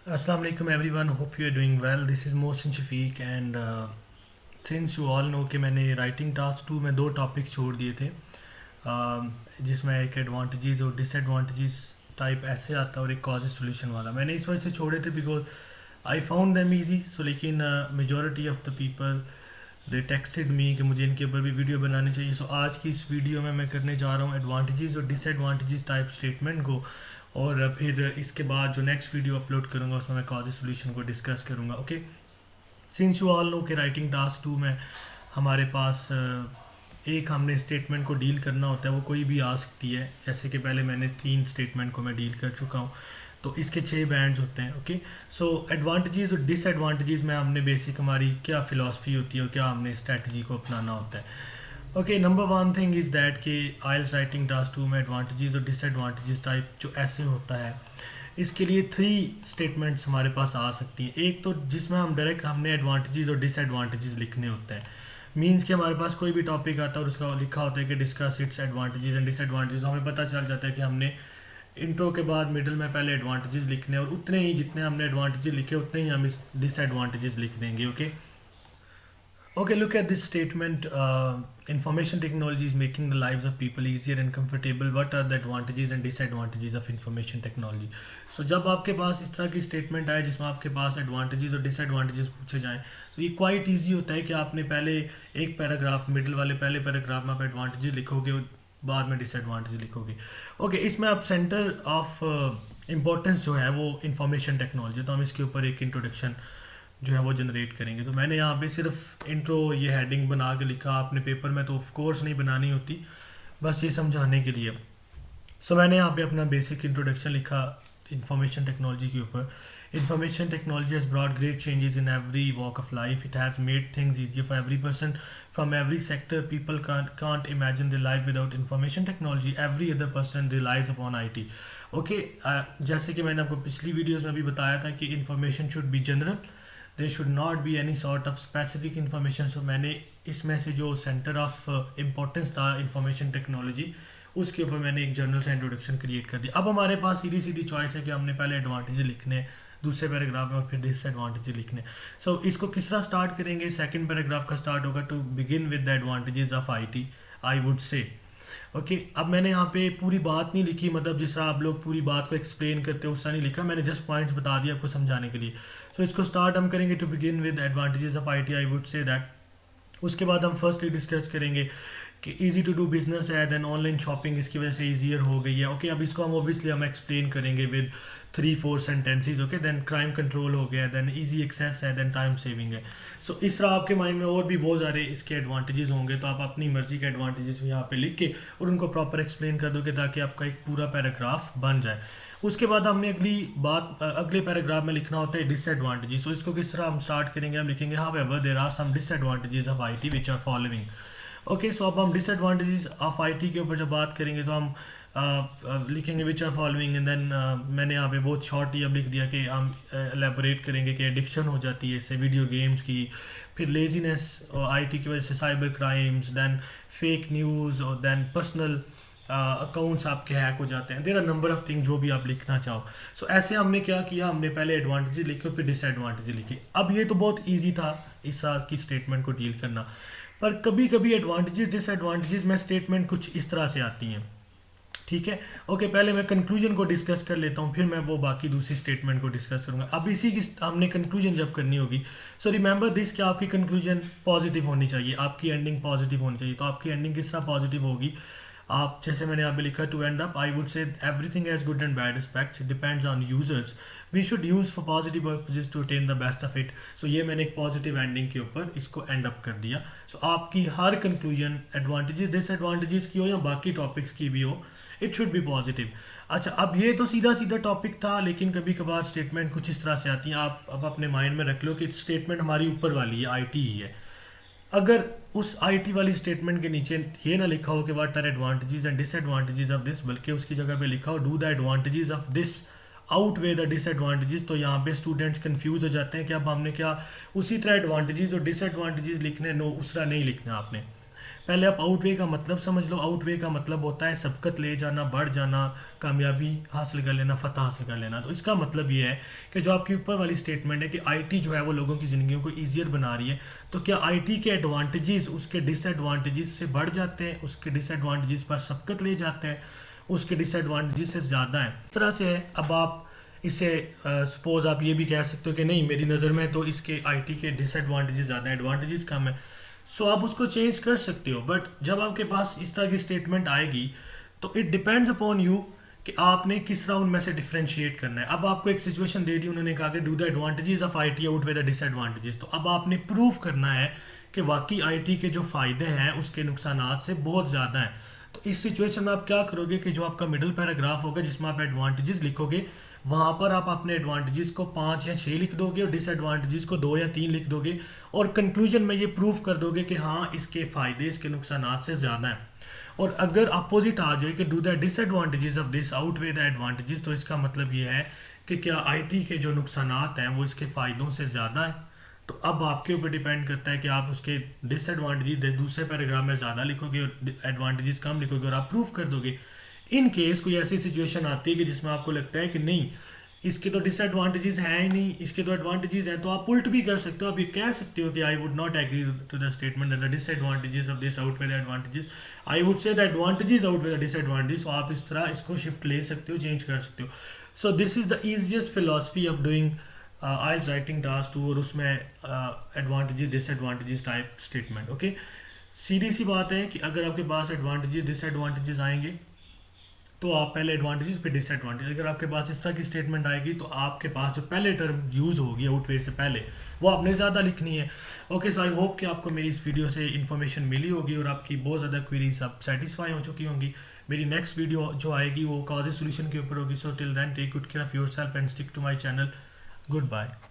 Assalamu alaikum everyone, hope you are doing well. This is Mohsin Shafiq and since you all know कि मैंने writing task 2 में दो topic छोड़ दिए थे, जिसमें एक एडवांटेजेस और डिसएडवांटेजेस टाइप ऐसे आता है और एक कॉज सोल्यूशन वाला। मैंने इस वजह से छोड़े थे because I found them easy. So लेकिन majority of the people they texted me कि मुझे इनके ऊपर भी वीडियो बनानी चाहिए। सो आज की इस वीडियो में मैं करने जा रहा हूँ एडवांटेजेस और डिसएडवांटेजेस टाइप स्टेटमेंट को, और फिर इसके बाद जो नेक्स्ट वीडियो अपलोड करूँगा उसमें मैं कॉज सोल्यूशन को डिस्कस करूँगा। Okay, since you all know कि राइटिंग टास्क 2 में हमारे पास एक हमने स्टेटमेंट को डील करना होता है, वो कोई भी आ सकती है। जैसे कि पहले मैंने 3 स्टेटमेंट को मैं डील कर चुका हूँ, तो इसके 6 बैंड्स होते हैं। ओके, सो एडवांटेजेस और डिसएडवांटेजेस में हमने बेसिक हमारी क्या फ़िलासफ़ी होती है और क्या हमने स्ट्रैटेजी को अपनाना होता है। Okay, number one thing is that कि आइल्स राइटिंग टास्क 2 में एडवांटेजेस और डिसएडवांटेजेस टाइप जो ऐसे होता है, इसके लिए 3 स्टेटमेंट्स हमारे पास आ सकती हैं। एक तो जिसमें हम डायरेक्ट हमने एडवांटेजेस और डिसएडवांटेजेस लिखने होते हैं। मीन्स कि हमारे पास कोई भी टॉपिक आता है और उसका लिखा होता है कि discuss its advantages and disadvantages, हमें पता चल जाता है कि हमने इंट्रो के बाद मिडल में पहले एडवांटेजेस लिखने हैं और उतने ही जितने हमने एडवांटेजेस लिखे उतने ही हम इस डिसएडवांटेजेस लिख देंगे। Okay, Okay, look at this statement. Information technology is making the lives of people easier and comfortable. What are the advantages and disadvantages of information technology? So जब आपके पास इस तरह की स्टेटमेंट आए जिसमें आपके पास एडवांटेजेस और डिसएडवांटेजेस पूछे जाएं, तो ये क्वाइट इजी होता है कि आपने पहले एक पैराग्राफ, मिडिल वाले पहले पैराग्राफ में आप एडवांटेजेस लिखोगे और बाद में डिसएडवांटेज लिखोगे। ओके, इसमें आप सेंटर ऑफ इम्पोर्टेंस जो है वो इंफॉर्मेशन टेक्नोलॉजी, तो हम इसके ऊपर एक इंट्रोडक्शन जो है वो जनरेट करेंगे। तो मैंने यहाँ पे सिर्फ इंट्रो ये हेडिंग बना के लिखा, आपने पेपर में तो ऑफ कोर्स नहीं बनानी होती, बस ये समझाने के लिए। सो मैंने यहाँ पे अपना बेसिक इंट्रोडक्शन लिखा इंफॉर्मेशन टेक्नोलॉजी के ऊपर। Information technology has brought great changes in every walk of life. It has made things easier for every person from every sector. People can't imagine their life without information technology. Every other person relies upon IT. Okay, जैसे कि मैंने आपको पिछली videos में भी बताया था कि information should be general, there should not be any sort of specific information. So मैंने इसमें से जो सेंटर ऑफ इम्पोर्टेंस था इंफॉर्मेशन टेक्नोलॉजी, उसके ऊपर मैंने एक जर्नल से इंट्रोडक्शन क्रिएट कर दिया। अब हमारे पास सीधी सीधी चॉइस है कि हमने पहले एडवांटेज लिखने, दूसरे पैराग्राफ में, और फिर डिसएडवांटेज लिखने। सो इसको किस तरह स्टार्ट करेंगे? सेकंड पैराग्राफ का स्टार्ट होगा to begin with the advantages of IT, I would say. Okay, अब मैंने यहाँ पे पूरी बात नहीं लिखी, मतलब जिस तरह आप लोग पूरी बात को एक्सप्लेन करते हो उस तरह नहीं लिखा, मैंने जस्ट पॉइंट्स बता दिया आपको समझाने के लिए। सो इसको स्टार्ट हम करेंगे to begin with advantages of IT, I would say that. उसके बाद हम फर्स्टली डिस्कस करेंगे कि इजी टू डू बिजनेस है, देन ऑनलाइन शॉपिंग इसकी वजह से ईजियर हो गई है। ओके, अब इसको हम ओबियसली हम एक्सप्लेन करेंगे with 3-4 sentences. Okay, then crime control हो गया, देन इजी एक्सेस है, देन टाइम सेविंग है। सो इस तरह आपके माइंड में और भी बहुत सारे इसके एडवांटेजेस होंगे, तो आप अपनी मर्जी के एडवांटेजेस भी यहाँ पे लिख के और उनको प्रॉपर एक्सप्लेन कर दोगे ताकि आपका एक पूरा पैराग्राफ बन जाए। उसके बाद हमने अगली बात अगले पैराग्राफ में लिखना होता है डिसएडवांटेजेस। सो इसको किस तरह हम स्टार्ट करेंगे? हम लिखेंगे however there are some disadvantages of IT which are following. Okay, so अब हम डिसएडवांटेजेस ऑफ IT के ऊपर जब बात करेंगे तो हम लिखेंगे which are following, and then मैंने यहाँ पे बहुत शॉर्ट ही अब लिख दिया कि हम एलेबोरेट करेंगे कि एडिक्शन हो जाती है इससे वीडियो गेम्स की, फिर लेजीनेस और IT की वजह से cyber crimes, then fake news, और देन पर्सनल अकाउंट्स आपके हैक हो जाते हैं। There are number of thing जो भी आप लिखना चाहो। सो ऐसे हमने क्या किया, हमने पहले एडवांटेजेस लिखे फिर डिसएडवांटेजेस लिखे। अब ये तो बहुत ईजी था इस तरह की स्टेटमेंट को डील करना, पर कभी कभी एडवांटेजेस डिसएडवांटेजेस में स्टेटमेंट कुछ इस तरह से आती हैं। ठीक है, ओके, पहले मैं कंक्लूजन को डिस्कस कर लेता हूँ, फिर मैं वो बाकी दूसरी स्टेटमेंट को डिस्कस करूँगा। अब इसी की हमने कंक्लूजन जब करनी होगी, सो रिमेंबर दिस कि आपकी कंक्लूजन पॉजिटिव होनी चाहिए, आपकी एंडिंग पॉजिटिव होनी चाहिए। तो आपकी एंडिंग किस तरह पॉजिटिव होगी? आप जैसे मैंने यहाँ पे लिखा to end up, I would say everything has good and bad aspects, depends on users, we should use for positive purposes to attain the best of it. So ये मैंने एक पॉजिटिव एंडिंग के ऊपर इसको एंड अप कर दिया। सो आपकी हर conclusion advantages disadvantages की हो या बाकी टॉपिक्स की भी हो, इट शुड बी पॉजिटिव। अच्छा, अब ये तो सीधा सीधा टॉपिक था, लेकिन कभी कभार स्टेटमेंट कुछ इस तरह से आती हैं। आप अब अपने माइंड में रख लो कि स्टेटमेंट हमारी ऊपर वाली है, IT ही है। अगर उस IT वाली स्टेटमेंट के नीचे ये ना लिखा हो कि what are advantages and disadvantages of this, बल्कि उसकी जगह पे लिखा हो do the advantages of this outweigh the disadvantages, तो यहाँ पे स्टूडेंट्स कंफ्यूज हो जाते हैं कि अब हमने क्या उसी तरह एडवांटेजेस और डिसएडवांटेजेस लिखने, नो उस तरह नहीं लिखना आपने। पहले आप आउटवे का मतलब समझ लो। आउटवे का मतलब होता है सबकत ले जाना, बढ़ जाना, कामयाबी हासिल कर लेना, फतह हासिल कर लेना। तो इसका मतलब ये है कि जो आपकी ऊपर वाली स्टेटमेंट है कि आईटी जो है वो लोगों की ज़िंदगियों को ईजियर बना रही है, तो क्या आईटी के एडवांटेजेस उसके डिसएडवांटेजेस से बढ़ जाते हैं, उसके डिसएडवांटेजेस पर सबकत ले जाते हैं, उसके डिसएडवांटेजेस से ज़्यादा है? इस तरह से है। अब आप इसे सपोज आप ये भी कह सकते हो कि नहीं, मेरी नज़र में तो इसके आईटी के डिसएडवांटेजेस ज़्यादा, एडवांटेजेस कम है, सो आप उसको चेंज कर सकते हो। बट जब आपके पास इस तरह की स्टेटमेंट आएगी तो इट डिपेंड्स अपॉन यू कि आपने किस तरह उनमें से डिफ्रेंशिएट करना है। अब आपको एक सिचुएशन दे दी, उन्होंने कहा कि do the advantages of IT out with the disadvantages, तो अब आपने प्रूव करना है कि वाकई आईटी के जो फ़ायदे हैं उसके नुकसानात से बहुत ज़्यादा हैं। तो इस सिचुएशन में आप क्या करोगे कि जो आपका मिडिल पैराग्राफ होगा जिसमें आप एडवांटेजेस लिखोगे, वहाँ पर आप अपने एडवांटेजेस को 5 या 6 लिख दोगे और डिसएडवांटेजेस को 2 या 3 लिख दोगे, और कंक्लूजन में ये प्रूव कर दोगे कि हाँ इसके फ़ायदे इसके नुकसानात से ज़्यादा हैं। और अगर अपोजिट आ जाए कि do the disadvantages of this outweigh the advantages, तो इसका मतलब ये है कि क्या आईटी के जो नुकसानात हैं वो इसके फ़ायदों से ज़्यादा हैं। तो अब आपके ऊपर डिपेंड करता है कि आप उसके डिसएडवांटेजेस दूसरे पैराग्राफ में ज़्यादा लिखोगे और एडवांटेजेस कम लिखोगे और आप प्रूव कर दोगे। इन केस कोई ऐसी सिचुएशन आती है कि जिसमें आपको लगता है कि नहीं इसके तो डिसएडवांटेजेस हैं ही नहीं, इसके तो एडवांटेजेस हैं, तो आप उल्ट भी कर सकते हो। आप ये कह सकते हो कि I would not agree to the statement that the disadvantages of this outweigh the advantages, I would say the advantages outweigh the disadvantages. तो आप इस तरह इसको शिफ्ट ले सकते हो, चेंज कर सकते हो। So this is the easiest philosophy of doing IELTS writing task 2, और उसमें advantages disadvantages type statement. Okay, सीधी सी बात है कि अगर आपके पास एडवांटेजेस डिसएडवांटेजेस आएंगे तो आप पहले एडवांटेजेस पे डिसएडवांटेज, अगर आपके पास इस तरह की स्टेटमेंट आएगी तो आपके पास जो पहले टर्म यूज़ होगी आउटवे से पहले वो आपने ज़्यादा लिखनी है। ओके, सो आई होप कि आपको मेरी इस वीडियो से इन्फॉर्मेशन मिली होगी और आपकी बहुत ज़्यादा क्वेरीज अब सेटिस्फाई हो चुकी होंगी। मेरी नेक्स्ट वीडियो जो आएगी वो कॉजेज सोल्यूशन के ऊपर होगी। So till then take good care of yourself and stick to my channel. Good bye.